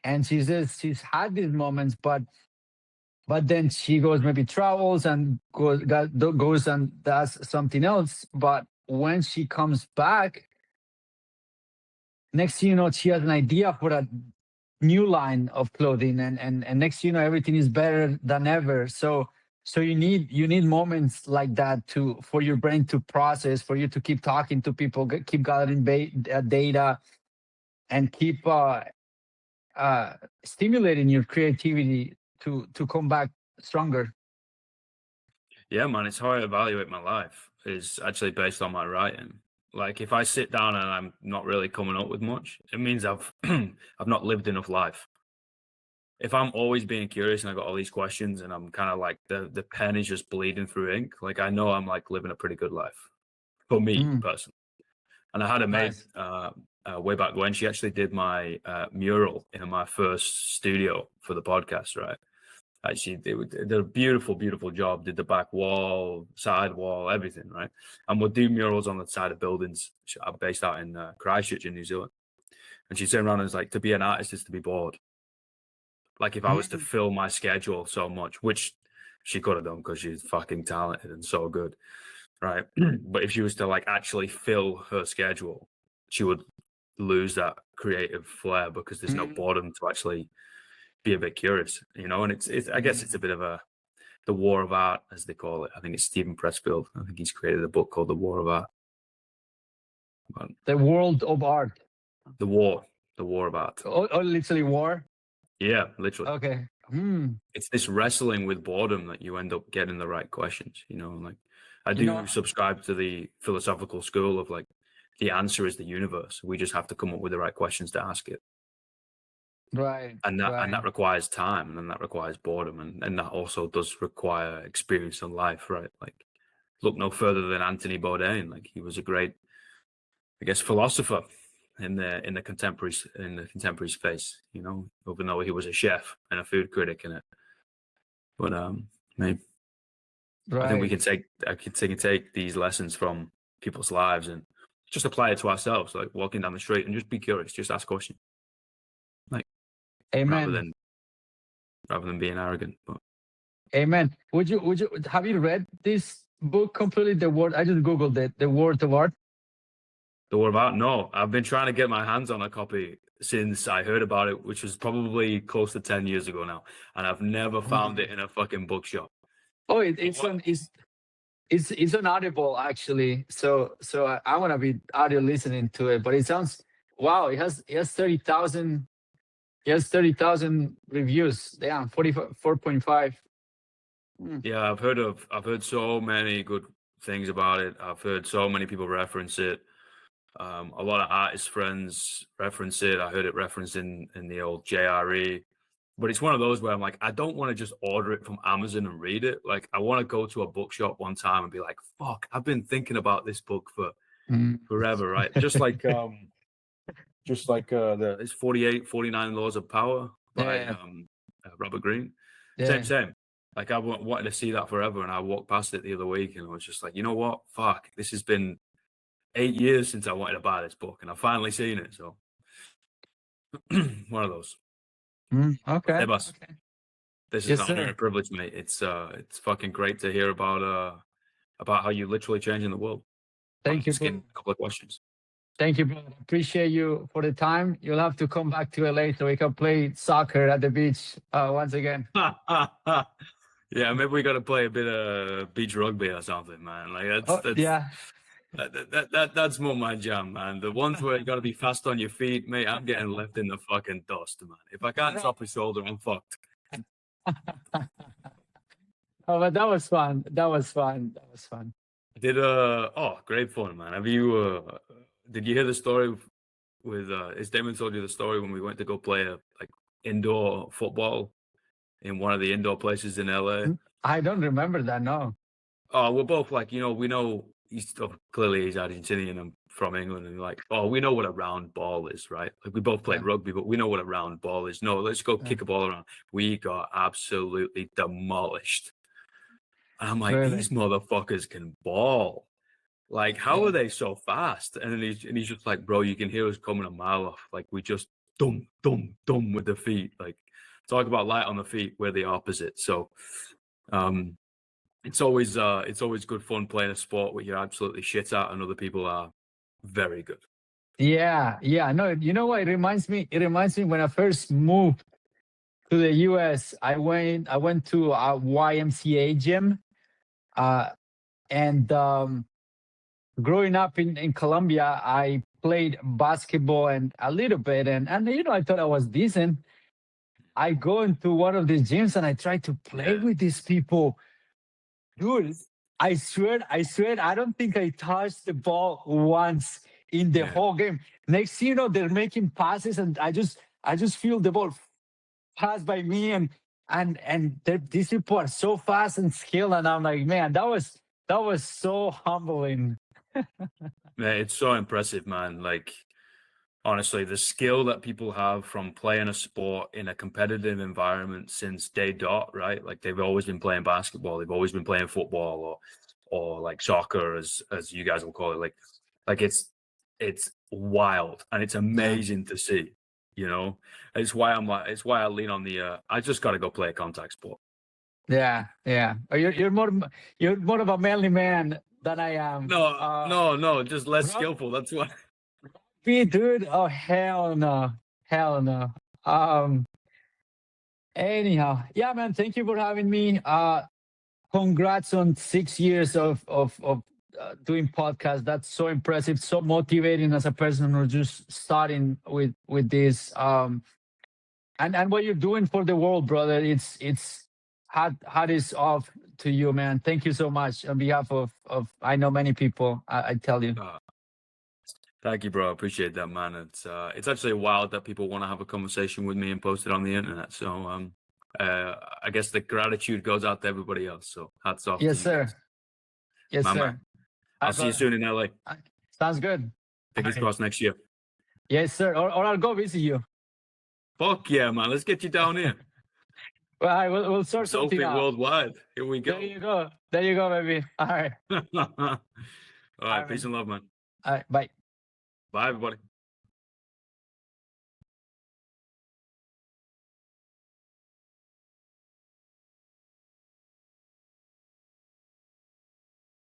And she says she's had these moments, but then she goes, maybe travels and goes and does something else. But when she comes back, next thing you know, she has an idea for a new line of clothing, and next thing you know, everything is better than ever. So you need moments like that for your brain to process, for you to keep talking to people, keep gathering data, and keep stimulating your creativity to come back stronger. Yeah, man, it's how I evaluate my life is actually based on my writing. Like if I sit down and I'm not really coming up with much, it means I've I've not lived enough life. If I'm always being curious and I got all these questions and I'm kind of like the pen is just bleeding through ink, like I know I'm like living a pretty good life for me personally. And I had a mate way back when. She actually did my mural in my first studio for the podcast, right? She did a beautiful, beautiful job. Did the back wall, side wall, everything, right? And we'll do murals on the side of buildings. I'm based out in Christchurch in New Zealand. And she turned around and was like, to be an artist is to be bored. Like if I was to fill my schedule so much, which she could have done because she's fucking talented and so good, right? But if she was to like actually fill her schedule, she would lose that creative flair because there's no boredom to actually be a bit curious, and it's I guess it's a bit of the war of art, as they call it. I think it's Stephen Pressfield. I think he's created a book called The War of Art. But The world of art. the war of art. Oh, literally war. Yeah, literally. Okay. It's this wrestling with boredom that you end up getting the right questions, like I do subscribe to the philosophical school of like the answer is the universe. We just have to come up with the right questions to ask it. Right. And that requires time, and then that requires boredom, and that also does require experience in life, right? Like look no further than Anthony Bourdain. Like he was a great, I guess, philosopher in the contemporary space, even though he was a chef and a food critic in it. But maybe Right. I think we can take these lessons from people's lives and just apply it to ourselves, like walking down the street and just be curious, just ask questions. Like Amen. rather than being arrogant. But Amen. Would you have you read this book completely? I just googled it. The Word of Art. The War of Art? No, I've been trying to get my hands on a copy since I heard about it, which was probably close to 10 years ago now, and I've never found it in a fucking bookshop. Oh, it's on Audible actually. So I want to be audio listening to it, but it sounds wow. It has 30,000. He has 30,000 reviews. Yeah, 44.5. Yeah, I've heard so many good things about it. I've heard so many people reference it. A lot of artist friends reference it. I heard it referenced in the old JRE. But it's one of those where I'm like, I don't want to just order it from Amazon and read it. Like, I want to go to a bookshop one time and be like, fuck, I've been thinking about this book for forever, right? Just like it's 49 Laws of Power by Robert Greene. Yeah. Same. Like, I wanted to see that forever, and I walked past it the other week, and I was just like, you know what? Fuck, this has been 8 years since I wanted to buy this book, and I've finally seen it. So, one of those. Okay. Hey, boss. Okay. This is an honor and a privilege, mate. It's fucking great to hear about how you literally changing the world. Thank you. A couple of questions. Thank you, bro. Appreciate you for the time. You'll have to come back to LA so we can play soccer at the beach once again. Yeah, maybe we got to play a bit of beach rugby or something, man. Like that's more my jam, man. The ones where you got to be fast on your feet, mate. I'm getting left in the fucking dust, man. If I can't top a shoulder, I'm fucked. Oh, but that was fun. Great fun, man. Have you did you hear the story with as Damon told you the story when we went to go play indoor football in one of the indoor places in LA? I don't remember that, no. Oh, we're both like, we know he's Argentinian and from England, and like, we know what a round ball is, right? Like we both played rugby, but we know what a round ball is. No, let's go kick a ball around. We got absolutely demolished. And I'm like, these motherfuckers can ball. Like, how are they so fast? And then he's just like, bro, you can hear us coming a mile off. Like, we just dum with the feet. Like, talk about light on the feet. We're the opposite. So, it's always good fun playing a sport where you're absolutely shit at and other people are very good. Yeah. No, you know what? It reminds me when I first moved to the US. I went to a YMCA gym, and growing up in Colombia, I played basketball and a little bit, and I thought I was decent. I go into one of these gyms and I try to play with these people. Dude, I swear, I don't think I touched the ball once in the whole game. Next thing you know, they're making passes, and I just feel the ball pass by me, and these people are so fast and skilled, and I'm like, man, that was so humbling. Man, it's so impressive, man. Like, honestly, the skill that people have from playing a sport in a competitive environment since day dot, right? Like they've always been playing basketball, they've always been playing football or like soccer, as you guys will call it. Like it's wild, and it's amazing to see. It's why I lean on the. I just got to go play a contact sport. Yeah. You're more of a manly man than I am. No, just less skillful. That's why. Zophee, dude. Oh, hell no. Hell no. Anyhow, yeah, man, thank you for having me. Congrats on 6 years of doing podcasts. That's so impressive, so motivating as a person who's just starting with this. And what you're doing for the world, brother. It's hat is off to you, man. Thank you so much on behalf of I know many people. I tell you. Thank you, bro. I appreciate that, man. It's actually wild that people want to have a conversation with me and post it on the internet. So I guess the gratitude goes out to everybody else. So hats off. Yes, to you sir. guys. Yes, My sir. man. I'll see you soon in LA. Sounds good. Fingers crossed next year. Yes, sir. Or I'll go visit you. Fuck yeah, man. Let's get you down here. Well, all right, we'll sort something Zophee out. worldwide. Here we go. There you go. There you go, baby. All right. All right. Peace and love, man. All right. Bye. Bye, everybody.